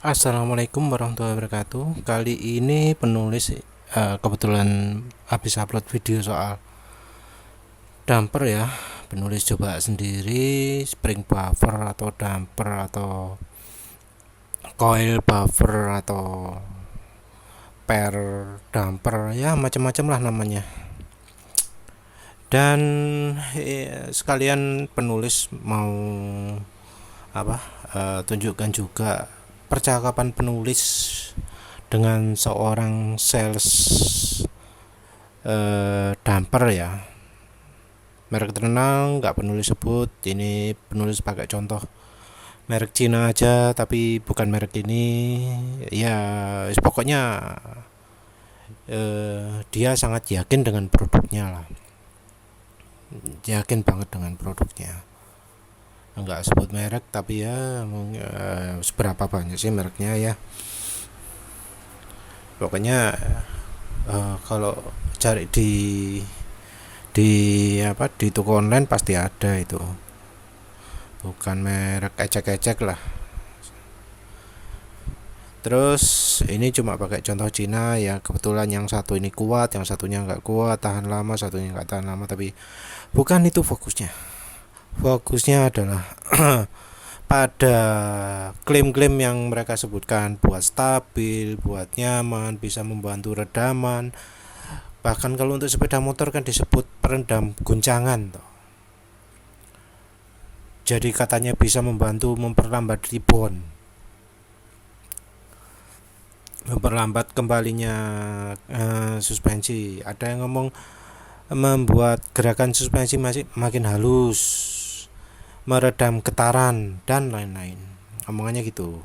Assalamualaikum warahmatullahi wabarakatuh. Kali ini penulis kebetulan habis upload video soal damper ya. Penulis coba sendiri spring buffer atau damper atau coil buffer atau pair damper ya, macam-macam lah namanya. Dan sekalian penulis mau tunjukkan juga percakapan penulis dengan seorang sales damper ya, merek terkenal, nggak penulis sebut. Ini penulis pakai contoh merek Cina aja, tapi bukan merek ini ya. Pokoknya dia sangat yakin dengan produknya lah, yakin banget dengan produknya. Nggak sebut merek, tapi ya seberapa banyak sih mereknya ya. Pokoknya kalau cari di toko online pasti ada itu, bukan merek ecek-ecek lah. Terus ini cuma pakai contoh Cina ya, kebetulan yang satu ini kuat, yang satunya nggak kuat, tahan lama, satunya nggak tahan lama. Tapi bukan itu fokusnya. Fokusnya adalah pada klaim-klaim yang mereka sebutkan, buat stabil, buat nyaman, bisa membantu redaman. Bahkan kalau untuk sepeda motor kan disebut peredam guncangan toh. Jadi katanya bisa membantu memperlambat rebound, memperlambat kembalinya suspensi. Ada yang ngomong membuat gerakan suspensi makin halus, meredam getaran dan lain-lain. Omongannya gitu.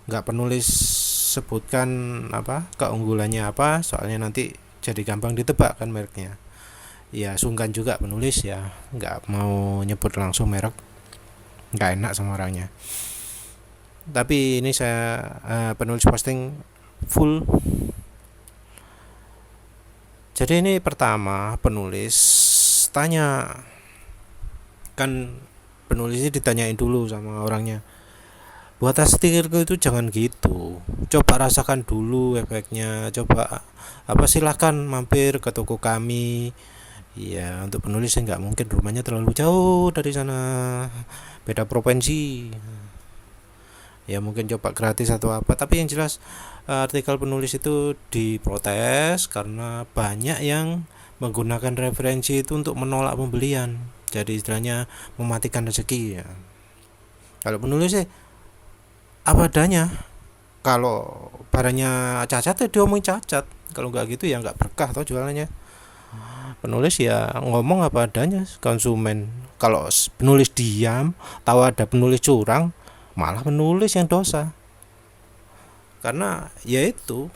Nggak penulis sebutkan keunggulannya apa, soalnya nanti jadi gampang ditebak kan mereknya. Ya sungkan juga penulis ya, nggak mau nyebut langsung merek, nggak enak sama orangnya. Tapi ini saya penulis posting full. Jadi ini pertama penulis tanya, kan penulisnya ditanyain dulu sama orangnya, buat stikerku itu jangan gitu, coba rasakan dulu efeknya, coba silahkan mampir ke toko kami. Ya untuk penulis nggak mungkin, rumahnya terlalu jauh dari sana, beda provinsi. Ya mungkin coba gratis atau apa, tapi yang jelas artikel penulis itu diprotes karena banyak yang menggunakan referensi itu untuk menolak pembelian. Jadi istilahnya mematikan rezeki ya. Kalau penulis sih apa adanya. Kalau barangnya cacat ya diomongin cacat. Kalau nggak gitu ya nggak berkah toh jualannya. Penulis ya ngomong apa adanya konsumen. Kalau penulis diam, tahu ada penulis curang, malah penulis yang dosa. Karena ya itu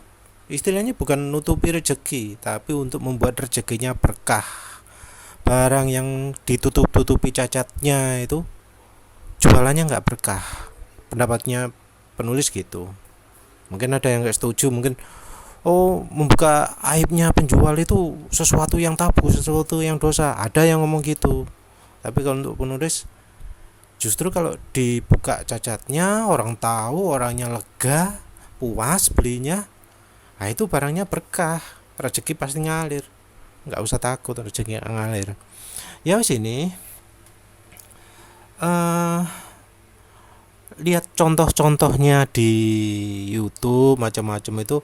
istilahnya bukan nutupi rezeki, tapi untuk membuat rezekinya berkah. Barang yang ditutup-tutupi cacatnya itu jualannya nggak berkah. Pendapatnya penulis gitu. Mungkin ada yang nggak setuju, mungkin membuka aibnya penjual itu sesuatu yang tabu, sesuatu yang dosa. Ada yang ngomong gitu. Tapi kalau untuk penulis, justru kalau dibuka cacatnya, orang tahu, orangnya lega, puas belinya, nah itu barangnya berkah, rezeki pasti ngalir. Nggak usah takut rezeki ngalir. Ya sini lihat contoh-contohnya di YouTube macam-macam itu,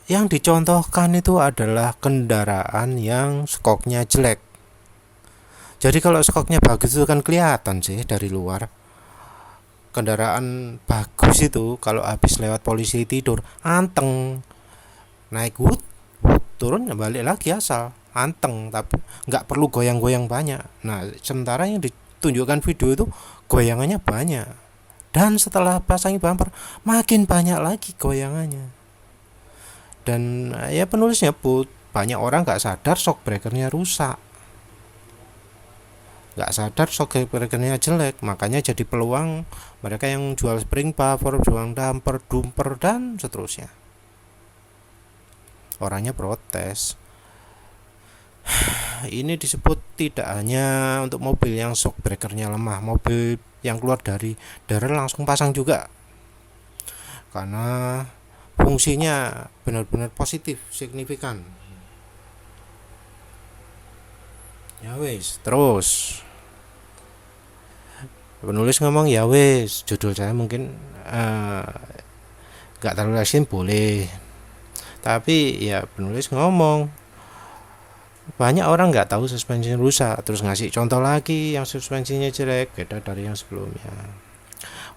yang dicontohkan itu adalah kendaraan yang skoknya jelek. Jadi kalau skoknya bagus itu kan kelihatan sih dari luar. Kendaraan bagus itu kalau habis lewat polisi tidur anteng, naik wood turun balik lagi asal anteng, tapi nggak perlu goyang-goyang banyak. Nah sementara yang ditunjukkan video itu goyangannya banyak, dan setelah pasangi bumper makin banyak lagi goyangannya. Dan ya penulisnya put, banyak orang nggak sadar shock breakernya rusak, nggak sadar shock breakernya jelek, makanya jadi peluang mereka yang jual spring buffer, jual damper, dumper dan seterusnya. Orangnya protes. Ini disebut tidak hanya untuk mobil yang shock breakernya lemah, mobil yang keluar dari darah langsung pasang juga, karena fungsinya benar-benar positif, signifikan. Ya wis, terus penulis ngomong ya wis, judul saya mungkin nggak terlalu ekstrim boleh, tapi ya penulis ngomong banyak orang nggak tahu suspensinya rusak, terus ngasih contoh lagi yang suspensinya jelek beda dari yang sebelumnya.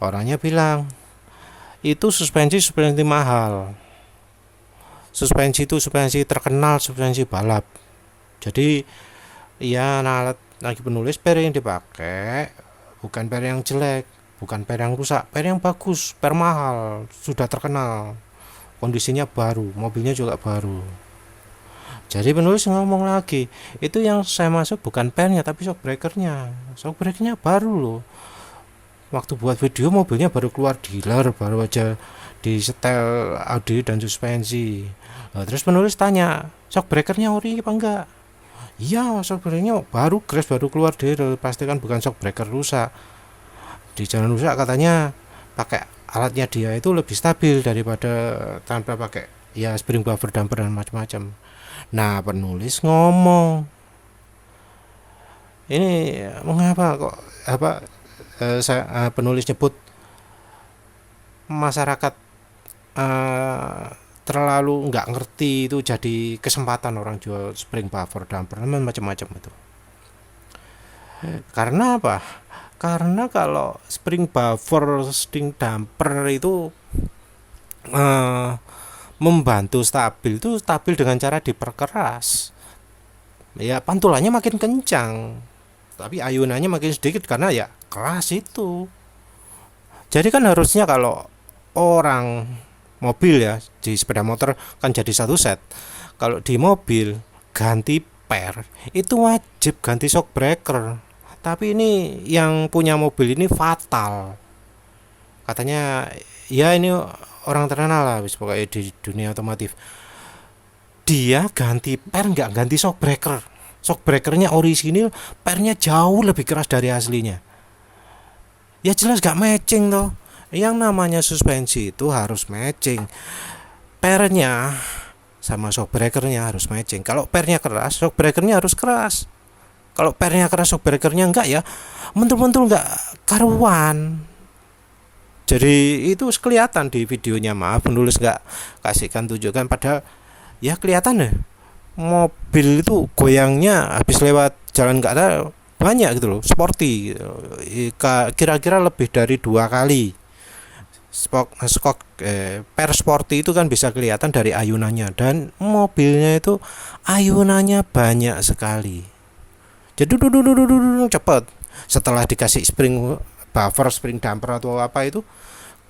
Orangnya bilang itu suspensi mahal, suspensi itu suspensi terkenal, suspensi balap. Jadi ya alat lagi penulis, per yang dipakai bukan per yang jelek, bukan per yang rusak, per yang bagus, per mahal, sudah terkenal, kondisinya baru, mobilnya juga baru. Jadi penulis ngomong lagi, itu yang saya masuk bukan pernya tapi shockbreakernya. Shockbreakernya baru loh. Waktu buat video mobilnya baru keluar dealer, baru aja di setel Audi dan suspensi. Nah, terus penulis tanya, shockbreakernya ori apa enggak? Iya, shockbreakernya baru crash, baru keluar dealer, pastikan bukan shockbreaker rusak. Di jalan rusak katanya pakai alatnya dia itu lebih stabil daripada tanpa pakai ya spring buffer, damper dan macam-macam. Nah, penulis ngomong ini mengapa kok penulis nyebut masyarakat terlalu nggak ngerti, itu jadi kesempatan orang jual spring buffer, damper macam-macam itu. Karena apa? Karena kalau spring buffer, spring damper itu membantu stabil, itu stabil dengan cara diperkeras. Ya pantulannya makin kencang, tapi ayunannya makin sedikit karena ya keras itu. Jadi kan harusnya kalau orang mobil ya, di sepeda motor kan jadi satu set. Kalau di mobil ganti per itu wajib ganti shock breaker. Tapi ini yang punya mobil ini fatal. Katanya ya ini orang terkenal lah pokoknya di dunia otomotif. Dia ganti per nggak ganti shock breaker. Shock breakernya orisinil, pernya jauh lebih keras dari aslinya. Ya jelas gak matching toh. Yang namanya suspensi itu harus matching. Pernya sama shock breakernya harus matching. Kalau pernya keras, shock breakernya harus keras. Kalau pernya keras, shock breakernya enggak, ya mentul-mentul enggak karuan. Jadi itu kelihatan di videonya, maaf penulis nggak kasihkan tunjukkan, padahal ya kelihatan deh mobil itu goyangnya habis lewat jalan nggak ada banyak gitu loh, sporty gitu. Kira-kira lebih dari 2 kali per sporty itu kan bisa kelihatan dari ayunannya, dan mobilnya itu ayunannya banyak sekali. Jadi cepet. Setelah dikasih spring buffer, spring damper atau apa itu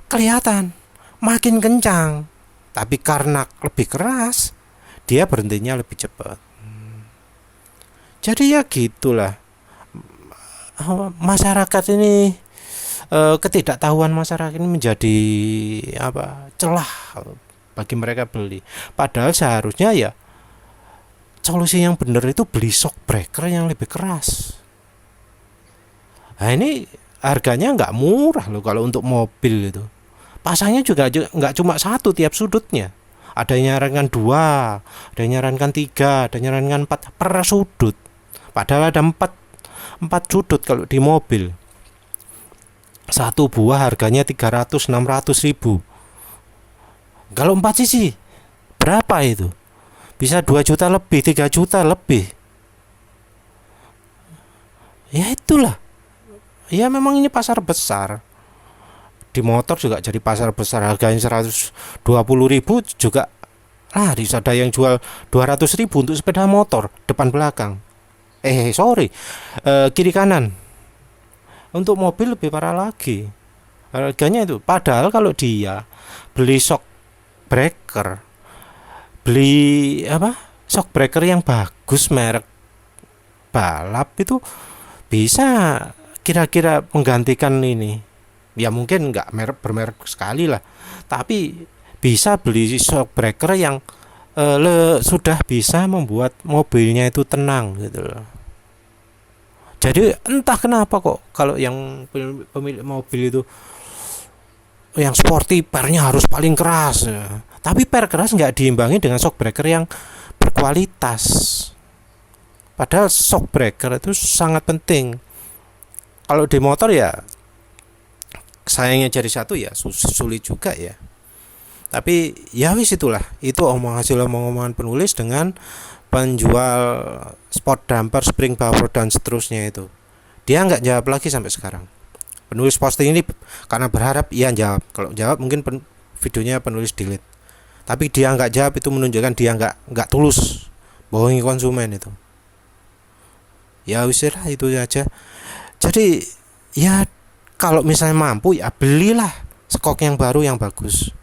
kelihatan makin kencang, tapi karena lebih keras dia berhentinya lebih cepat. Jadi ya gitulah, masyarakat ini ketidaktahuan masyarakat ini menjadi celah bagi mereka beli. Padahal seharusnya ya solusi yang benar itu beli shock breaker yang lebih keras. Nah ini harganya nggak murah loh kalau untuk mobil itu. Pasangnya juga nggak cuma satu tiap sudutnya. Ada yang nyarankan 2, ada yang nyarankan 3, ada yang nyarankan 4 per sudut. Padahal ada 4 sudut kalau di mobil. Satu buah harganya 300-600 ribu. Kalau 4 sisi berapa itu? Bisa 2 juta lebih, 3 juta lebih. Ya itulah. Ya memang ini pasar besar. Di motor juga jadi pasar besar, harganya 120 ribu juga laris. Ada yang jual 200 ribu untuk sepeda motor depan belakang. Kiri kanan. Untuk mobil lebih parah lagi harganya itu. Padahal kalau dia beli shock breaker, beli shock breaker yang bagus merek balap, itu bisa kira-kira menggantikan ini. Ya mungkin nggak bermerek sekali lah, tapi bisa beli shock breaker yang sudah bisa membuat mobilnya itu tenang gitu loh. Jadi entah kenapa kok kalau yang pemilik mobil itu yang sporty pernya harus paling keras ya. Tapi per keras nggak diimbangi dengan shock breaker yang berkualitas. Padahal shock breaker itu sangat penting. Kalau di motor ya sayangnya jadi satu ya sulit juga ya. Tapi ya wis itulah. Itu hasil omongan penulis dengan penjual sport damper, spring bumper dan seterusnya itu. Dia nggak jawab lagi sampai sekarang. Penulis posting ini karena berharap ia jawab. Kalau jawab mungkin videonya penulis delete. Tapi dia nggak jawab itu menunjukkan dia nggak tulus bohongi konsumen itu. Ya wis lah itu aja. Jadi ya kalau misalnya mampu ya belilah skok yang baru yang bagus.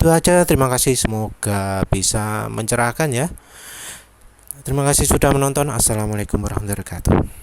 Itu aja, terima kasih, semoga bisa mencerahkan ya. Terima kasih sudah menonton. Assalamualaikum warahmatullahi wabarakatuh.